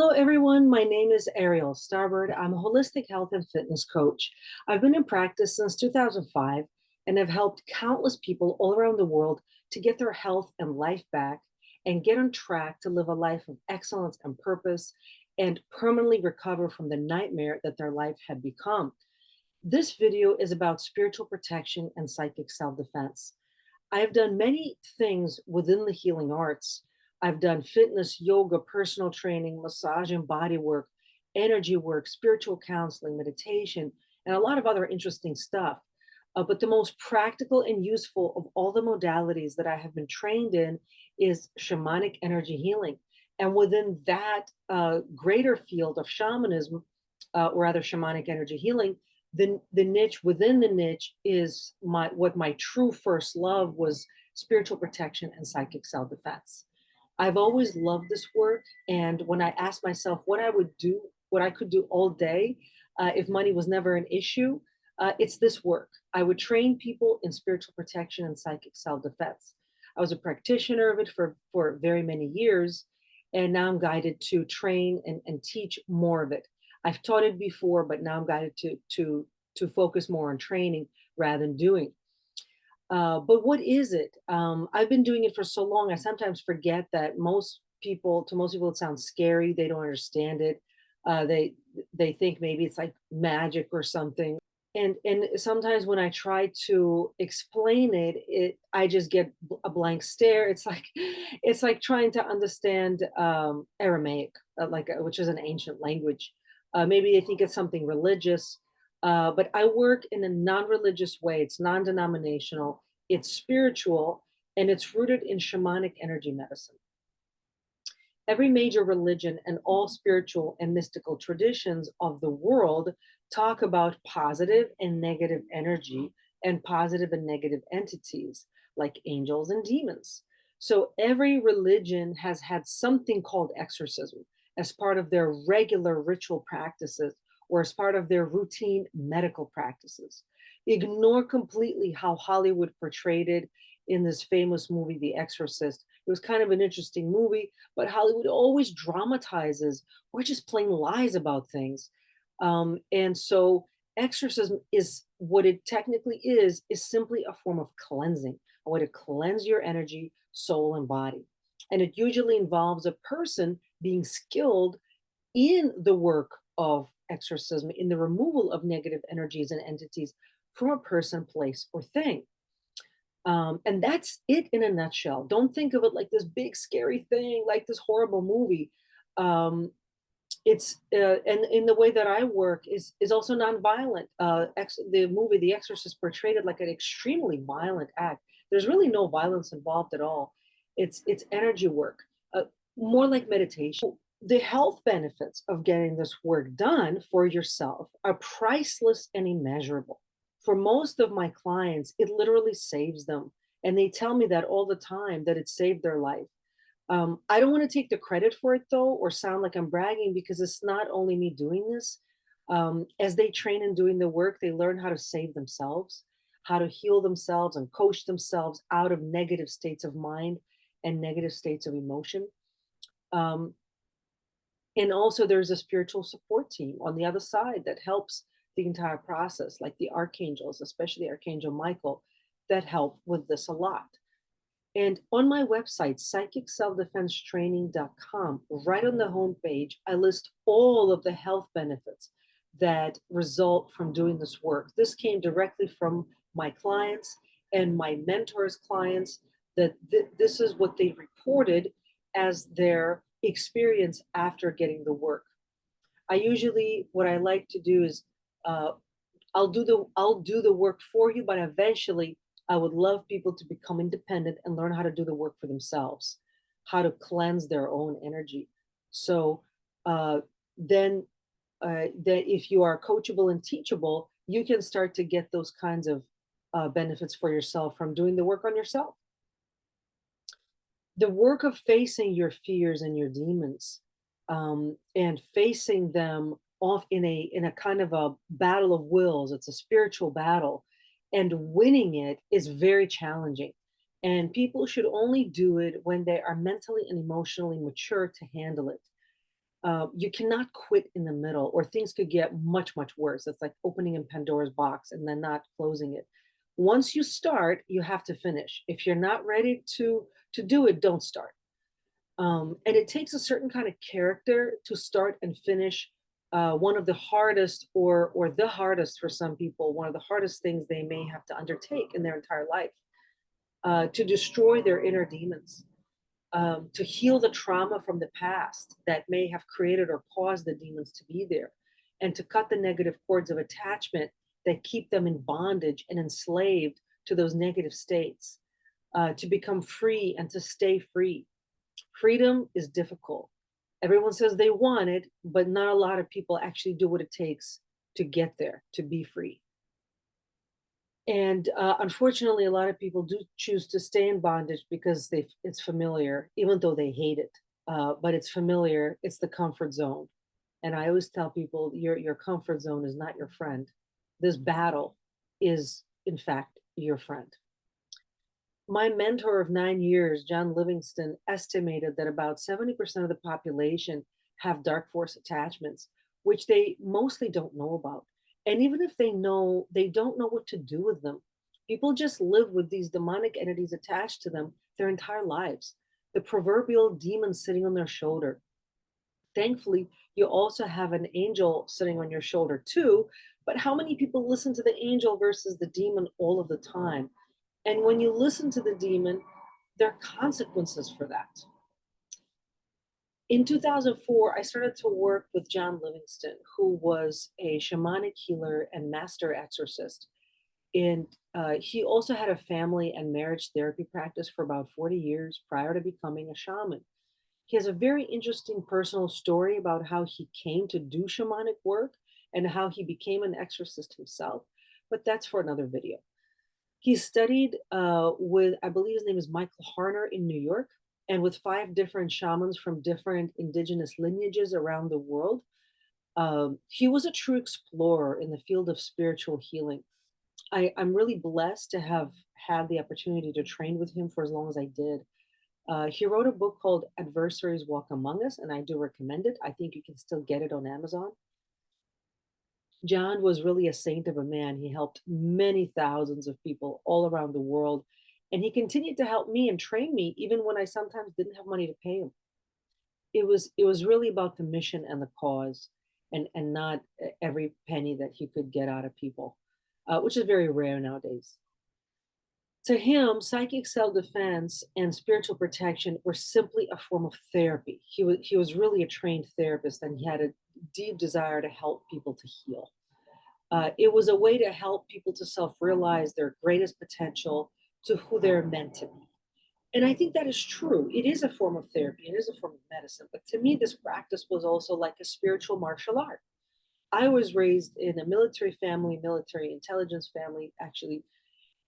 Hello, everyone. My name is Ariel Starbird. I'm a holistic health and fitness coach. I've been in practice since 2005 and have helped countless people all around the world to get their health and life back and get on track to live a life of excellence and purpose and permanently recover from the nightmare that their life had become. This video is about spiritual protection and psychic self defense. I have done many things within the healing arts. I've done fitness, yoga, personal training, massage and body work, energy work, spiritual counseling, meditation, and a lot of other interesting stuff. But the most practical and useful of all the modalities that I have been trained in is shamanic energy healing. And within that greater field of shamanism, or rather shamanic energy healing, the niche within the niche is my true first love was spiritual protection and psychic self-defense. I've always loved this work, and when I asked myself what I would do, what I could do all day, if money was never an issue, it's this work. I would train people in spiritual protection and psychic self-defense. I was a practitioner of it for very many years, and now I'm guided to train and teach more of it. I've taught it before, but now I'm guided to focus more on training rather than doing. But what is it? I've been doing it for so long. I sometimes forget that most people, it sounds scary. They don't understand it. They think maybe it's like magic or something. And sometimes when I try to explain it, I just get a blank stare. It's like trying to understand Aramaic, which is an ancient language. Maybe they think it's something religious, but I work in a non-religious way. It's non-denominational, it's spiritual, and it's rooted in shamanic energy medicine. Every major religion and all spiritual and mystical traditions of the world talk about positive and negative energy and positive and negative entities like angels and demons. So every religion has had something called exorcism as part of their regular ritual practices or as part of their routine medical practices. Ignore completely how Hollywood portrayed it in this famous movie, The Exorcist. It was kind of an interesting movie, but Hollywood always dramatizes or just plain lies about things. And so exorcism is what it technically is simply a form of cleansing, a way to cleanse your energy, soul, and body. And it usually involves a person being skilled in the work of exorcism, in the removal of negative energies and entities from a person, place, or thing. And that's it in a nutshell. Don't think of it like this big scary thing, like this horrible movie. And in the way that I work is also nonviolent. The movie The Exorcist portrayed it like an extremely violent act. There's really no violence involved at all. It's energy work, more like meditation. The health benefits of getting this work done for yourself are priceless and immeasurable. For most of my clients, it literally saves them. And they tell me that all the time, that it saved their life. I don't want to take the credit for it, though, or sound like I'm bragging, because it's not only me doing this. As they train in doing the work, they learn how to save themselves, how to heal themselves and coach themselves out of negative states of mind and negative states of emotion. And also there's a spiritual support team on the other side that helps the entire process, like the archangels, especially Archangel Michael, that help with this a lot. And on my website, psychicselfdefensetraining.com, right on the homepage, I list all of the health benefits that result from doing this work. This came directly from my clients and my mentors' clients, that this is what they reported as their experience after getting the work. What I like to do is, I'll do the work for you, but eventually I would love people to become independent and learn how to do the work for themselves, how to cleanse their own energy. So then that if you are coachable and teachable, you can start to get those kinds of benefits for yourself from doing the work on yourself. The work of facing your fears and your demons, and facing them off in a kind of a battle of wills. It's a spiritual battle, and winning it is very challenging. And people should only do it when they are mentally and emotionally mature to handle it. You cannot quit in the middle, or things could get much, much worse. It's like opening a Pandora's box and then not closing it. Once you start, you have to finish. If you're not ready to do it, don't start. And it takes a certain kind of character to start and finish one of the hardest, or the hardest for some people, one of the hardest things they may have to undertake in their entire life, to destroy their inner demons, to heal the trauma from the past that may have created or caused the demons to be there, and to cut the negative cords of attachment that keep them in bondage and enslaved to those negative states, to become free and to stay free. Freedom is difficult. Everyone says they want it, but not a lot of people actually do what it takes to get there, to be free. And unfortunately, a lot of people do choose to stay in bondage because it's familiar, even though they hate it. But it's familiar, it's the comfort zone. And I always tell people your comfort zone is not your friend. This battle is, in fact, your friend. My mentor of 9 years, John Livingston, estimated that about 70% of the population have dark force attachments, which they mostly don't know about. And even if they know, they don't know what to do with them. People just live with these demonic entities attached to them their entire lives. The proverbial demon sitting on their shoulder. Thankfully, you also have an angel sitting on your shoulder too. But how many people listen to the angel versus the demon all of the time? And when you listen to the demon, there are consequences for that. In 2004, I started to work with John Livingston, who was a shamanic healer and master exorcist. And he also had a family and marriage therapy practice for about 40 years prior to becoming a shaman. He has a very interesting personal story about how he came to do shamanic work and how he became an exorcist himself, but that's for another video. He studied with, I believe his name is Michael Harner in New York, and with 5 different shamans from different indigenous lineages around the world. He was a true explorer in the field of spiritual healing. I'm really blessed to have had the opportunity to train with him for as long as I did. He wrote a book called Adversaries Walk Among Us, and I do recommend it. I think you can still get it on Amazon. John was really a saint of a man. He helped many thousands of people all around the world. And he continued to help me and train me even when I sometimes didn't have money to pay him. It was really about the mission and the cause, and not every penny that he could get out of people, which is very rare nowadays. To him, psychic self-defense and spiritual protection were simply a form of therapy. He was really a trained therapist, and he had a deep desire to help people to heal. It was a way to help people to self-realize their greatest potential, to who they're meant to be. And I think that is true. It is a form of therapy. It is a form of medicine. But to me, this practice was also like a spiritual martial art. I was raised in a military family, military intelligence family, actually.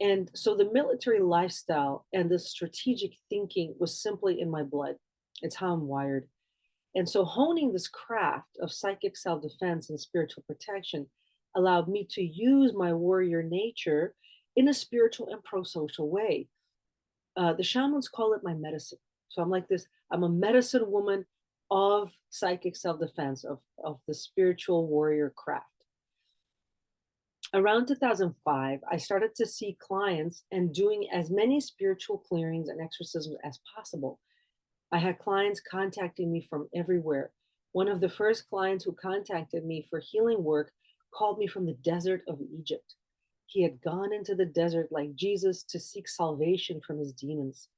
And so the military lifestyle and the strategic thinking was simply in my blood. It's how I'm wired. And so honing this craft of psychic self defense and spiritual protection allowed me to use my warrior nature in a spiritual and pro social way. The shamans call it my medicine. So I'm like this, I'm a medicine woman of psychic self defense, of the spiritual warrior craft. Around 2005, I started to see clients and doing as many spiritual clearings and exorcisms as possible. I had clients contacting me from everywhere. One of the first clients who contacted me for healing work called me from the desert of Egypt. He had gone into the desert like Jesus to seek salvation from his demons.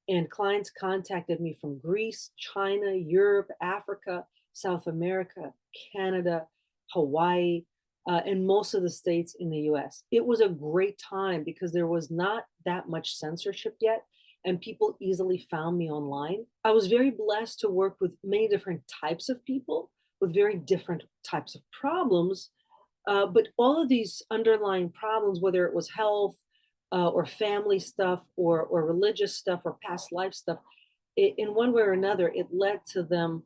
And clients contacted me from Greece, China, Europe, Africa, South America, Canada, Hawaii, and most of the states in the US. It was a great time because there was not that much censorship yet, and people easily found me online. I was very blessed to work with many different types of people with very different types of problems. But all of these underlying problems, whether it was health, or family stuff, or religious stuff, or past life stuff, in one way or another, it led to them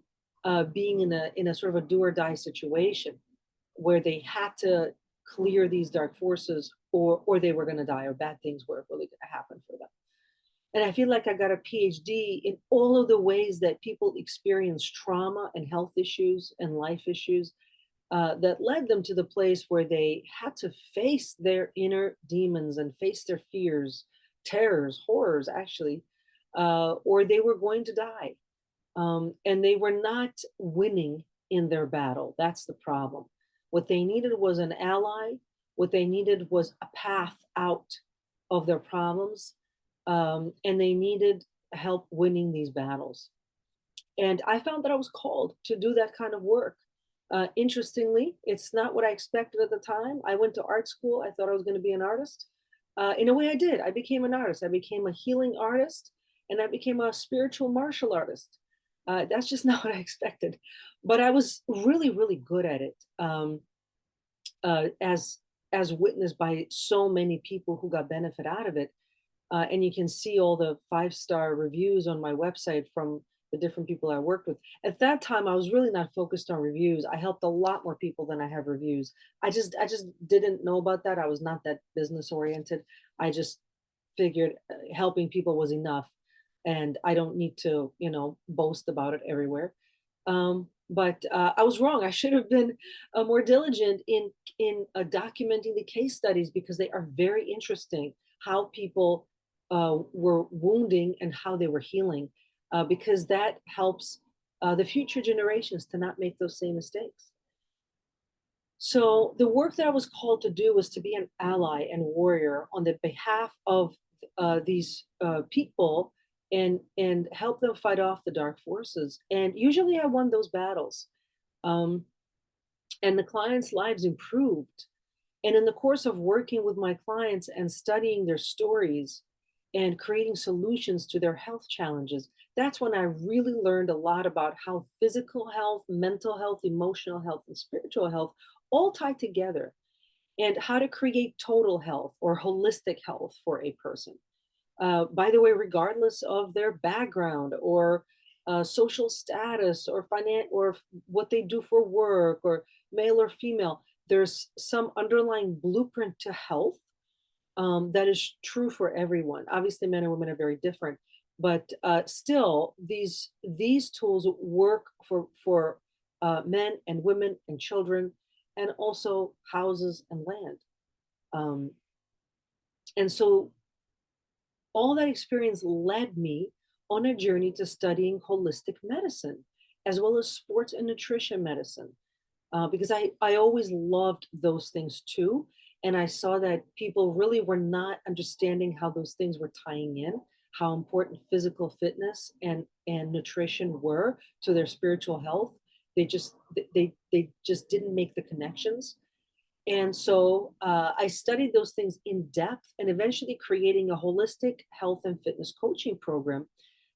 being in a sort of a do or die situation where they had to clear these dark forces, or they were going to die, or bad things were really going to happen for them. And I feel like I got a PhD in all of the ways that people experience trauma and health issues and life issues that led them to the place where they had to face their inner demons and face their fears, terrors, horrors, actually, or they were going to die. And they were not winning in their battle. That's the problem. What they needed was an ally. What they needed was a path out of their problems. And they needed help winning these battles. And I found that I was called to do that kind of work. Interestingly, it's not what I expected at the time. I went to art school. I thought I was going to be an artist. In a way, I did. I became an artist. I became a healing artist, and I became a spiritual martial artist. That's just not what I expected, but I was really, really good at it, as witnessed by so many people who got benefit out of it. And you can see all the 5-star reviews on my website from the different people I worked with. At that time, I was really not focused on reviews. I helped a lot more people than I have reviews. I just didn't know about that. I was not that business oriented. I just figured helping people was enough, and I don't need to, boast about it everywhere. But I was wrong. I should have been more diligent in documenting the case studies because they are very interesting. How people were wounding and how they were healing, because that helps the future generations to not make those same mistakes. So the work that I was called to do was to be an ally and warrior on the behalf of these people and help them fight off the dark forces. And usually I won those battles. Um, and the clients' lives improved. And in the course of working with my clients and studying their stories and creating solutions to their health challenges, that's when I really learned a lot about how physical health, mental health, emotional health, and spiritual health all tie together, and how to create total health or holistic health for a person. By the way, regardless of their background or social status or or what they do for work or male or female, there's some underlying blueprint to health that is true for everyone. Obviously, men and women are very different, but still, these tools work for men and women and children, and also houses and land. Um, and so all that experience led me on a journey to studying holistic medicine, as well as sports and nutrition medicine, because I always loved those things too. And I saw that people really were not understanding how those things were tying in, how important physical fitness and nutrition were to their spiritual health. They just didn't make the connections. And so I studied those things in depth and eventually creating a holistic health and fitness coaching program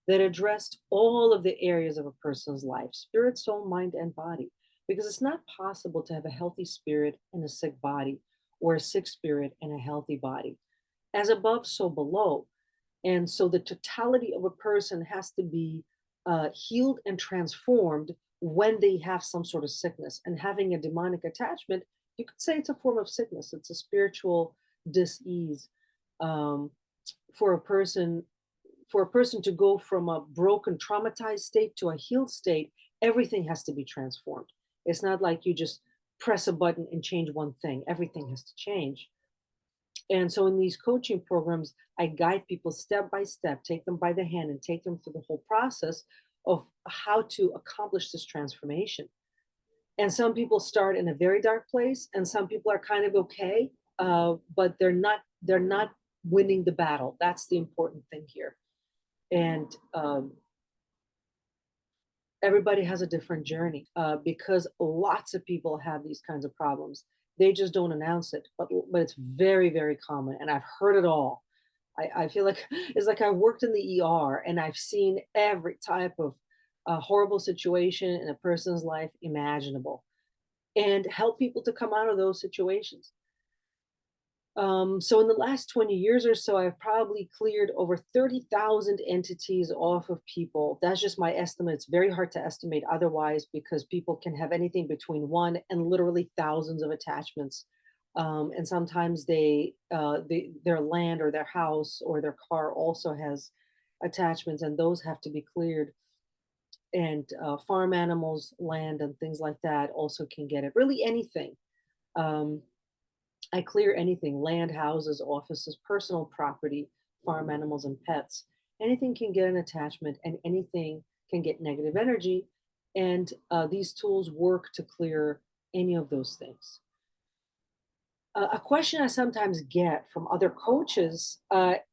that addressed all of the areas of a person's life: spirit, soul, mind, and body. Because it's not possible to have a healthy spirit and a sick body, or a sick spirit and a healthy body. As above, so below. And so the totality of a person has to be healed and transformed when they have some sort of sickness. And having a demonic attachment, you could say it's a form of sickness. It's a spiritual dis-ease. Um, for a person to go from a broken, traumatized state to a healed state, everything has to be transformed. It's not like you just press a button and change one thing. Everything has to change. And so in these coaching programs, I guide people step by step, take them by the hand, and take them through the whole process of how to accomplish this transformation. And some people start in a very dark place, and some people are kind of okay, but they're not winning the battle. That's the important thing here. And everybody has a different journey, because lots of people have these kinds of problems. They just don't announce it, but it's very, very common, and I've heard it all. I feel like it's like I worked in the ER and I've seen every type of horrible situation in a person's life imaginable, and help people to come out of those situations. So in the last 20 years or so, I've probably cleared over 30,000 entities off of people. That's just my estimate. It's very hard to estimate otherwise, because people can have anything between one and literally thousands of attachments. And sometimes their land or their house or their car also has attachments, and those have to be cleared. And farm animals, land, and things like that also can get it. Really, anything. Um, I clear anything: land, houses, offices, personal property, farm animals, and pets. Anything can get an attachment, and anything can get negative energy. And these tools work to clear any of those things. A question I sometimes get from other coaches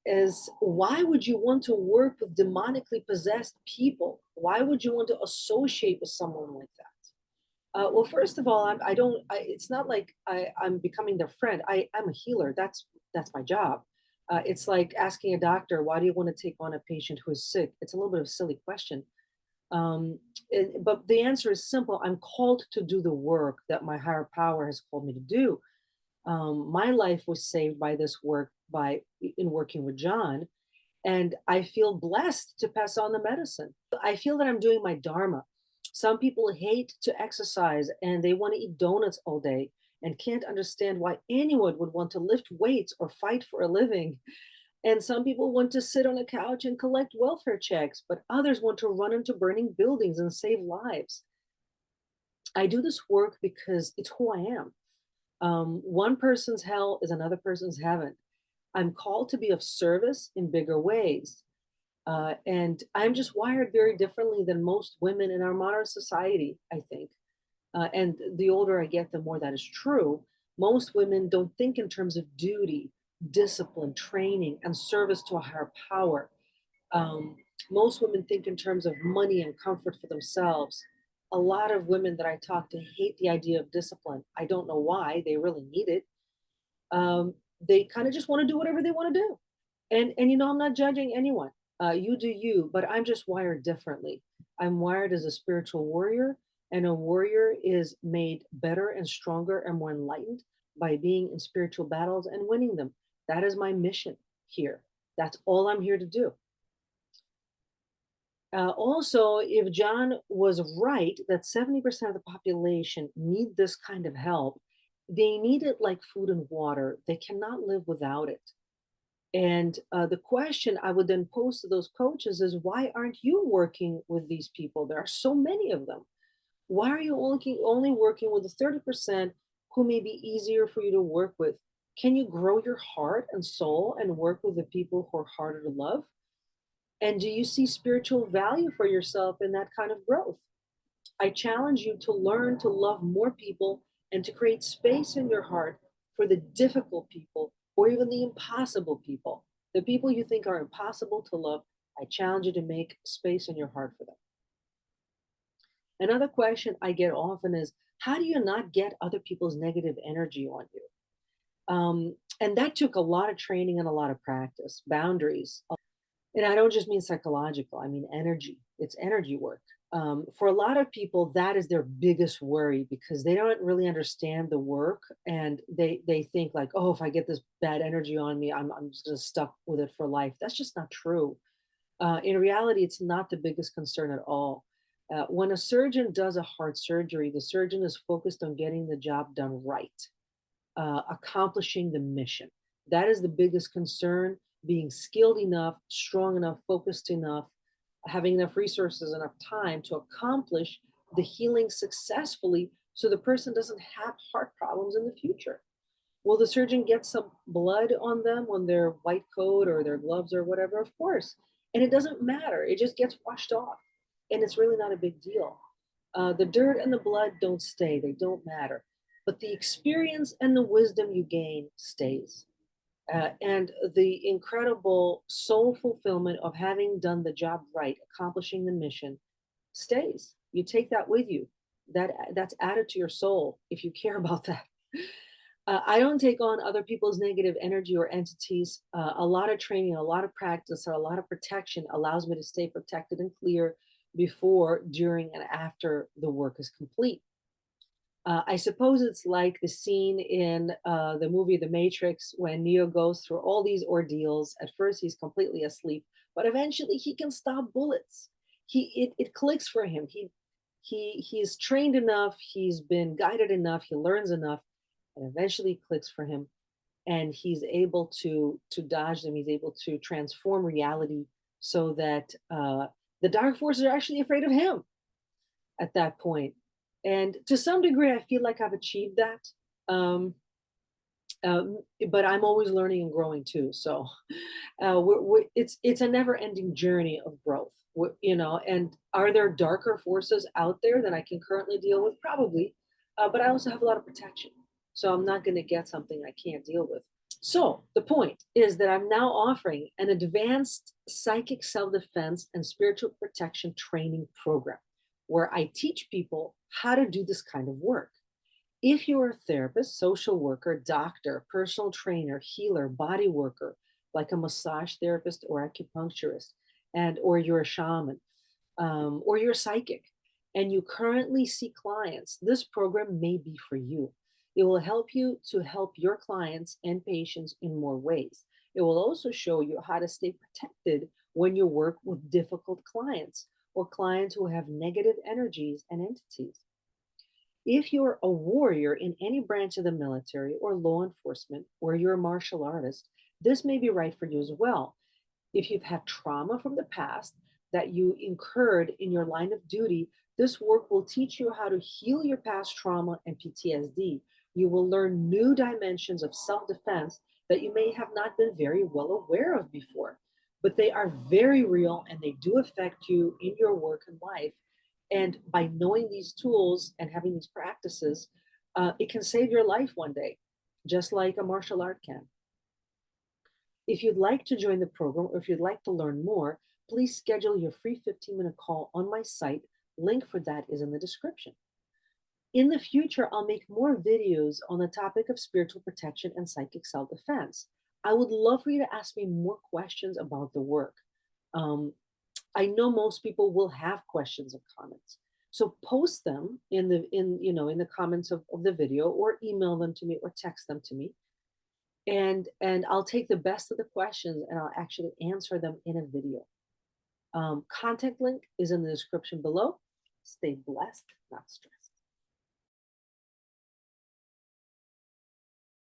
is, why would you want to work with demonically possessed people? Why would you want to associate with someone like that? Well, first of all, I don't. It's not like I'm becoming their friend. I'm a healer. That's my job. It's like asking a doctor, why do you want to take on a patient who is sick? It's a little bit of a silly question. But the answer is simple. I'm called to do the work that my higher power has called me to do. My life was saved by this work by in working with John, and I feel blessed to pass on the medicine. I feel that I'm doing my Dharma. Some people hate to exercise and they want to eat donuts all day and can't understand why anyone would want to lift weights or fight for a living. And some people want to sit on a couch and collect welfare checks, but others want to run into burning buildings and save lives. I do this work because it's who I am. One person's hell is another person's heaven. I'm called to be of service in bigger ways. And I'm just wired very differently than most women in our modern society, I think. And the older I get, the more that is true. Most women don't think in terms of duty, discipline, training, and service to a higher power. Um, Most women think in terms of money and comfort for themselves. A lot of women that I talk to hate the idea of discipline. I don't know why. They really need it. They kind of just want to do whatever they want to do. And I'm not judging anyone. You do you, but I'm just wired differently. I'm wired as a spiritual warrior, and a warrior is made better and stronger and more enlightened by being in spiritual battles and winning them. That is my mission here. That's all I'm here to do. Also, if John was right that 70% of the population need this kind of help, they need it like food and water. They cannot live without it. And the question I would then pose to those coaches is, why aren't you working with these people? There are so many of them. Why are you only working with the 30% who may be easier for you to work with? Can you grow your heart and soul and work with the people who are harder to love? And do you see spiritual value for yourself in that kind of growth? I challenge you to learn to love more people and to create space in your heart for the difficult people or even the impossible people. The people you think are impossible to love, I challenge you to make space in your heart for them. Another question I get often is, how do you not get other people's negative energy on you? And that took a lot of training and a lot of practice, boundaries. And I don't just mean psychological, I mean energy. It's energy work. For a lot of people, that is their biggest worry because they don't really understand the work, and they think like, oh, if I get this bad energy on me, I'm just stuck with it for life. That's just not true. In reality, it's not the biggest concern at all. When a surgeon does a heart surgery, the surgeon is focused on getting the job done right, accomplishing the mission. That is the biggest concern: being skilled enough, strong enough, focused enough, having enough resources, enough time to accomplish the healing successfully so the person doesn't have heart problems in the future. Will the surgeon get some blood on them on their white coat or their gloves or whatever? Of course. And it doesn't matter. It just gets washed off. And it's really not a big deal. The dirt and the blood don't stay, they don't matter. But the experience and the wisdom you gain stays. And the incredible soul fulfillment of having done the job right, accomplishing the mission, stays. You take that with you. That's added to your soul if you care about that. I don't take on other people's negative energy or entities. A lot of training, a lot of practice, or a lot of protection allows me to stay protected and clear before, during, and after the work is complete. I suppose it's like the scene in the movie The Matrix when Neo goes through all these ordeals. At first, he's completely asleep, but eventually he can stop bullets. It clicks for him. He's trained enough. He's been guided enough. He learns enough, and eventually it clicks for him, and he's able to dodge them. He's able to transform reality so that the dark forces are actually afraid of him at that point. And to some degree, I feel like I've achieved that. Um, but I'm always learning and growing too. So it's a never ending journey of growth. And are there darker forces out there that I can currently deal with? Probably, but I also have a lot of protection. So I'm not going to get something I can't deal with. So the point is that I'm now offering an advanced psychic self-defense and spiritual protection training program where I teach people how to do this kind of work. If you're a therapist, social worker, doctor, personal trainer, healer, body worker, like a massage therapist or acupuncturist, or you're a shaman, or you're psychic, and you currently see clients, this program may be for you. It will help you to help your clients and patients in more ways. It will also show you how to stay protected when you work with difficult clients or clients who have negative energies and entities. If you're a warrior in any branch of the military or law enforcement, or you're a martial artist, this may be right for you as well. If you've had trauma from the past that you incurred in your line of duty, this work will teach you how to heal your past trauma and PTSD. You will learn new dimensions of self defense that you may have not been very well aware of before, but they are very real and they do affect you in your work and life. And by knowing these tools and having these practices, it can save your life one day, just like a martial art can. If you'd like to join the program or if you'd like to learn more, please schedule your free 15-minute call on my site. Link for that is in the description. In the future, I'll make more videos on the topic of spiritual protection and psychic self-defense. I would love for you to ask me more questions about the work. Um, I know most people will have questions and comments. So post them in the comments of the video, or email them to me, or text them to me. And I'll take the best of the questions and I'll actually answer them in a video. Contact link is in the description below. Stay blessed, not stressed.